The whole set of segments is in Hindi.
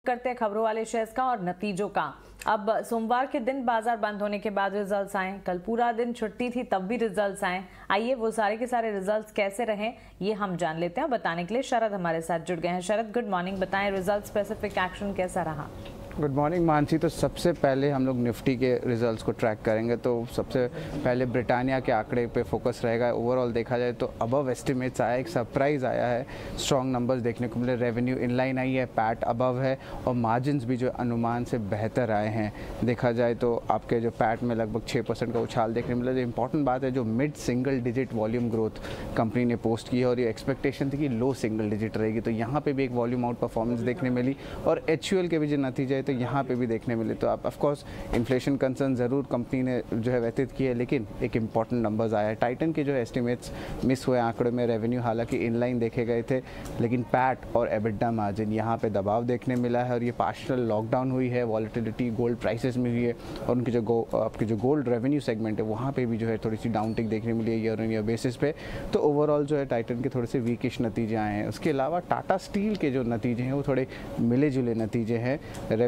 करते हैं खबरों वाले शेयर्स का और नतीजों का। अब सोमवार के दिन बाजार बंद होने के बाद रिजल्ट्स आए, कल पूरा दिन छुट्टी थी तब भी रिजल्ट्स आए। आइए वो सारे के सारे रिजल्ट्स कैसे रहे ये हम जान लेते हैं। बताने के लिए शरद हमारे साथ जुड़ गए हैं। शरद, गुड मॉर्निंग। बताएं रिजल्ट स्पेसिफिक एक्शन कैसा रहा? Good morning Mansi. तो सबसे पहले हम लोग निफ्टी के रिजल्ट्स को ट्रैक करेंगे। तो सबसे पहले ब्रिटानिया के आंकड़े पे फोकस रहेगा। ओवरऑल देखा जाए तो अबव एस्टिमेट्स आया, एक सरप्राइज आया है, स्ट्रॉन्ग नंबर्स देखने को मिले। रेवेन्यू इनलाइन आई है, पैट अबव है और मार्जिन्स भी जो अनुमान से बेहतर आए हैं। देखा जाए तो आपके जो पैट में लगभग 6% का उछाल देखने मिला। जो इंपॉर्टेंट बात है, जो mid single digit volume growth company ने पोस्ट की है और ये एक्सपेक्टेशन थी कि लो सिंगल डिजिट रहेगी। तो यहाँ पे भी एक वॉल्यूम आउट परफॉर्मेंस देखने मिली और एचयूएल के भी जो नतीजे तो यहाँ पे भी देखने मिले। तो आप ऑफकोर्स इन्फ्लेशन कंसर्न ज़रूर कंपनी ने जो है व्यतीत की है, लेकिन एक इंपॉर्टेंट नंबर्स आया है। टाइटन के जो है एस्टिमेट्स मिस हुए आंकड़े में। रेवेन्यू हालांकि इनलाइन देखे गए थे, लेकिन पैट और एबिटा मार्जिन यहाँ पे दबाव देखने मिला है और ये पार्शियल लॉकडाउन हुई है, वॉलेटिलिटी गोल्ड प्राइसेस में हुई है और उनकी जो आपकी जो गोल्ड रेवेन्यू सेगमेंट है वहाँ पर भी जो है थोड़ी सी डाउनटिक देखने मिली है ईयर ऑन ईयर बेसिस पे। तो ओवरऑल जो है टाइटन के थोड़े से वीकिश नतीजे आए हैं। उसके अलावा टाटा स्टील के जो नतीजे हैं वो थोड़े मिले जुले नतीजे हैं।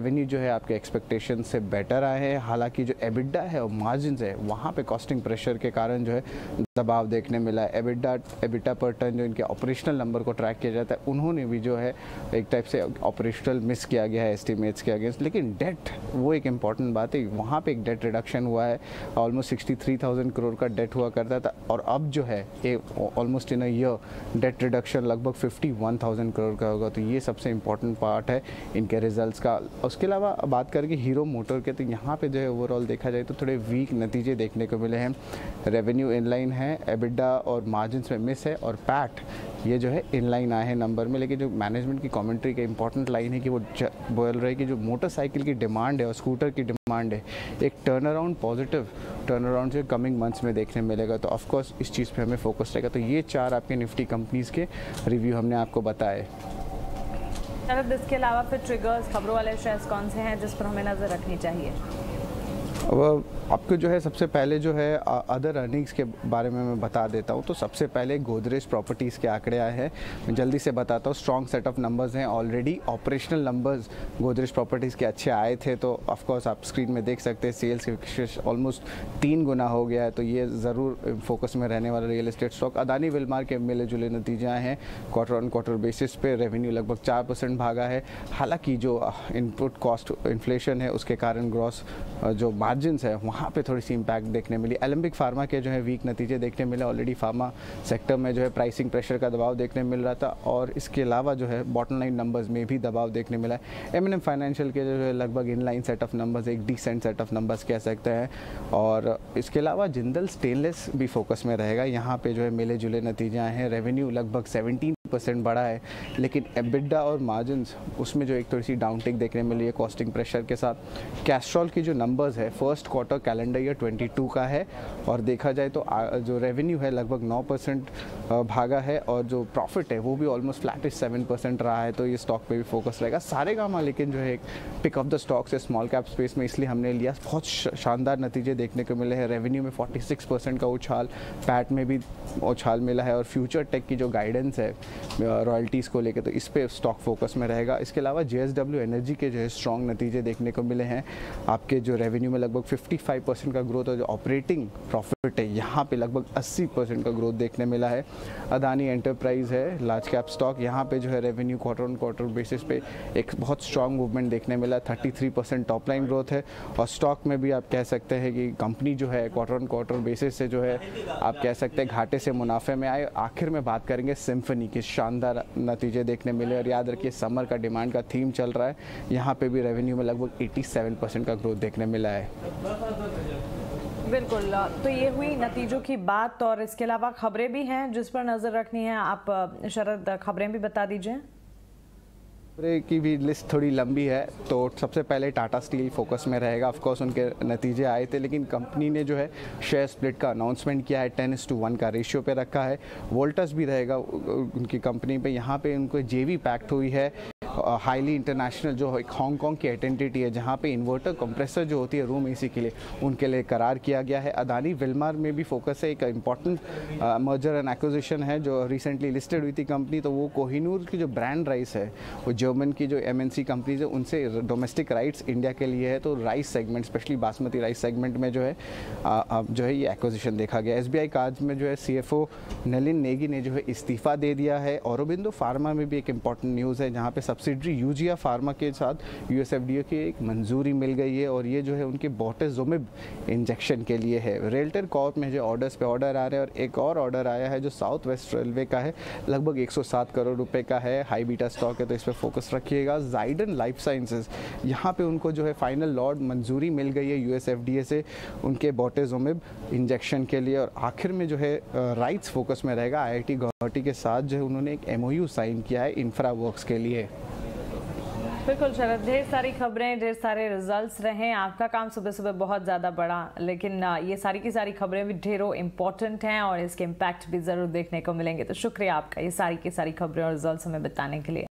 रेवेन्यू जो है आपके एक्सपेक्टेशन से बेटर आए हैं, हालांकि जो एबिटा है और मार्जिन है वहाँ पे कॉस्टिंग प्रेशर के कारण जो है दबाव देखने मिला है। एबिटा पर टन जो इनके ऑपरेशनल नंबर को ट्रैक किया जाता है, उन्होंने भी जो है एक टाइप से ऑपरेशनल मिस किया गया है एस्टिमेट्स के अगेंस्ट। लेकिन डेट वो एक इंपॉर्टेंट बात है, वहाँ पे एक डेट रिडक्शन हुआ है। ऑलमोस्ट 63,000 करोड़ का डेट हुआ करता था और अब जो है almost in a year date reduction लगभग 51,000 करोड़ का होगा। तो ये सबसे इंपॉर्टेंट पार्ट है इनके रिजल्ट्स का। उसके अलावा बात करके हीरो मोटर के, तो यहाँ पे जो है ओवरऑल देखा जाए तो थोड़े वीक नतीजे देखने को मिले हैं। रेवेन्यू इनलाइन है, एबिटा और मार्जिन्स में मिस है और पैट ये जो है इनलाइन आए हैं नंबर में। लेकिन जो मैनेजमेंट की कमेंट्री का इंपॉर्टेंट लाइन है कि वो बोल रहे हैं कि जो मोटरसाइकिल की डिमांड है और स्कूटर की डिमांड है, एक turn around positive turn around जो कमिंग मंथ्स में देखने मिलेगा। तो ऑफकोर्स इस चीज़ पे हमें फोकस रहेगा। तो ये चार आपके निफ्टी कंपनीज़ के रिव्यू हमने आपको बताए। इसके अलावा फिर ट्रिगर्स खबरों वाले शेयर्स कौन से हैं जिस पर हमें नजर रखनी चाहिए? अब आपको जो है सबसे पहले जो है अदर अर्निंग्स के बारे में मैं बता देता हूँ। तो सबसे पहले गोदरेज प्रॉपर्टीज़ के आंकड़े आए हैं, मैं जल्दी से बताता हूँ। स्ट्रॉन्ग सेट ऑफ नंबर्स हैं, already operational numbers Godrej properties के अच्छे आए थे। तो ऑफकोर्स आप स्क्रीन में देख सकते हैं सेल्स के ऑलमोस्ट 3 गुना हो गया है। तो ये ज़रूर फोकस में रहने वाला real estate stock. Adani Wilmar के मिले जुले नतीजे आए हैं। क्वार्टर ऑन क्वार्टर बेसिस पे रेवेन्यू लगभग 4% भागा है। हालाँकि जो इनपुट कॉस्ट इन्फ्लेशन है उसके कारण ग्रॉस जो मार्जिन्स है वहाँ पे थोड़ी सी इम्पैक्ट देखने मिली। एलेंबिक फार्मा के जो है वीक नतीजे देखने मिले। ऑलरेडी फार्मा सेक्टर में जो है प्राइसिंग प्रेशर का दबाव देखने मिल रहा था और इसके अलावा जो है बॉटम लाइन नंबर्स में भी दबाव देखने मिला है। एम फाइनेंशियल के जो है लगभग इनलाइन सेट ऑफ नंबर्स, एक डिसेंट सेट ऑफ नंबर्स कह सकते हैं। और इसके अलावा जिंदल स्टेनलेस भी फोकस में रहेगा। यहाँ पे जो है मिले जुले नतीजे आए हैं। रेवेन्यू लगभग 17% बढ़ा है, लेकिन एबिटा और मार्जिन्स उसमें जो एक थोड़ी सी डाउनटिक देखने मिली है कॉस्टिंग प्रेशर के साथ। कैस्ट्रॉल की जो नंबर्स है फर्स्ट क्वार्टर कैलेंडर ईयर 22 का है और देखा जाए तो जो रेवेन्यू है लगभग 9% भागा है और जो प्रॉफिट है वो भी ऑलमोस्ट फ्लैटिश 7% रहा है। तो ये स्टॉक पे भी फोकस रहेगा। सारे गामा लेकिन जो है एक पिक ऑफ द स्टॉक्स है स्मॉल कैप स्पेस में, इसलिए हमने लिया। बहुत शानदार नतीजे देखने को मिले हैं। रेवेन्यू में 46% का उछाल, पैट में भी उछाल मिला है और फ्यूचर टेक की जो गाइडेंस है रॉयल्टीज़ को लेकर, तो इस पे स्टॉक फोकस में रहेगा। इसके अलावा जेएसडब्ल्यू एनर्जी के जो है स्ट्रॉन्ग नतीजे देखने को मिले हैं। आपके जो रेवेन्यू में लगभग 55% का ग्रोथ और जो ऑपरेटिंग प्रॉफिट है यहाँ पे लगभग 80% का ग्रोथ देखने मिला है। अदानी एंटरप्राइज है लार्ज कैप स्टॉक, यहाँ पे जो है revenue quarter on quarter basis पे एक बहुत स्ट्रॉन्ग मूवमेंट देखने मिला। 33% टॉप लाइन ग्रोथ है और स्टॉक में भी आप कह सकते हैं कि कंपनी जो है क्वार्टर ऑन क्वार्टर बेसिस से जो है आप कह सकते हैं घाटे से मुनाफे में आए। आखिर में बात करेंगे सिम्फनी के शानदार नतीजे देखने मिले और याद रखिए समर का डिमांड का थीम चल रहा है। यहाँ पे भी रेवेन्यू में लगभग 87% का ग्रोथ देखने मिला है। बिल्कुल, तो ये हुई नतीजों की बात और इसके अलावा खबरें भी हैं जिस पर नजर रखनी है। आप शरद खबरें भी बता दीजिए। खबरें की भी लिस्ट थोड़ी लंबी है। तो सबसे पहले टाटा स्टील फोकस में रहेगा। ऑफकोर्स उनके नतीजे आए थे, लेकिन कंपनी ने जो है शेयर स्प्लिट का अनाउंसमेंट किया है। 10:1 का रेशियो पे रखा है। वोल्टस भी रहेगा उनकी कंपनी पे। यहाँ पे उनको जेवी पैक्ट हुई है हाईली इंटरनेशनल जो एक हांगकांग की आइडेंटिटी है, जहाँ पे इन्वर्टर कंप्रेसर जो होती है रूम एसी के लिए, उनके लिए करार किया गया है। अदानी विल्मार में भी फोकस है, एक इंपॉर्टेंट मर्जर एंड एक्विजिशन है जो रिसेंटली लिस्टेड हुई थी कंपनी। तो वो कोहिनूर की जो ब्रांड राइस है, वो जर्मन की जो MNC कंपनीज है, उनसे डोमेस्टिक राइट्स इंडिया के लिए है। तो rice segment, specially basmati rice segment में जो है ये एक्विजिशन देखा गया। SBI कार्ड्स में जो है CFO नलिन नेगी ने जो है इस्तीफा दे दिया है। औरोबिंदो फार्मा में भी एक इंपॉर्टेंट न्यूज़ है, जहाँ पे सब्सिडरी यूजिया फार्मा के साथ USFDA की एक मंजूरी मिल गई है, और ये जो है उनके बोटेजोमिब इंजेक्शन के लिए है। रेलटेल कॉर्प में जो ऑर्डर्स पे ऑर्डर आ रहे हैं, और एक और ऑर्डर आया है जो साउथ वेस्ट रेलवे का है, लगभग 107 करोड़ रुपए का है। हाई बीटा स्टॉक है, तो इस पर फोकस रखिएगा। जाइडन लाइफ साइंसेज, यहाँ पे उनको जो है फाइनल लॉर्ड मंजूरी मिल गई है USFDA से उनके बोटेजोमिब इंजेक्शन के लिए। और आखिर में जो है राइट्स फोकस में रहेगा। IIT गुवाहाटी के साथ जो है उन्होंने एक MOU साइन किया है इंफ्रा वर्क्स के लिए। बिल्कुल शरद, ढेर सारी खबरें, ढेर सारे रिजल्ट्स रहे। आपका काम सुबह सुबह बहुत ज़्यादा बड़ा, लेकिन ये सारी की सारी खबरें भी ढेरों इंपॉर्टेंट हैं और इसके इम्पैक्ट भी ज़रूर देखने को मिलेंगे। तो शुक्रिया आपका ये सारी की सारी खबरें और रिजल्ट्स हमें बताने के लिए।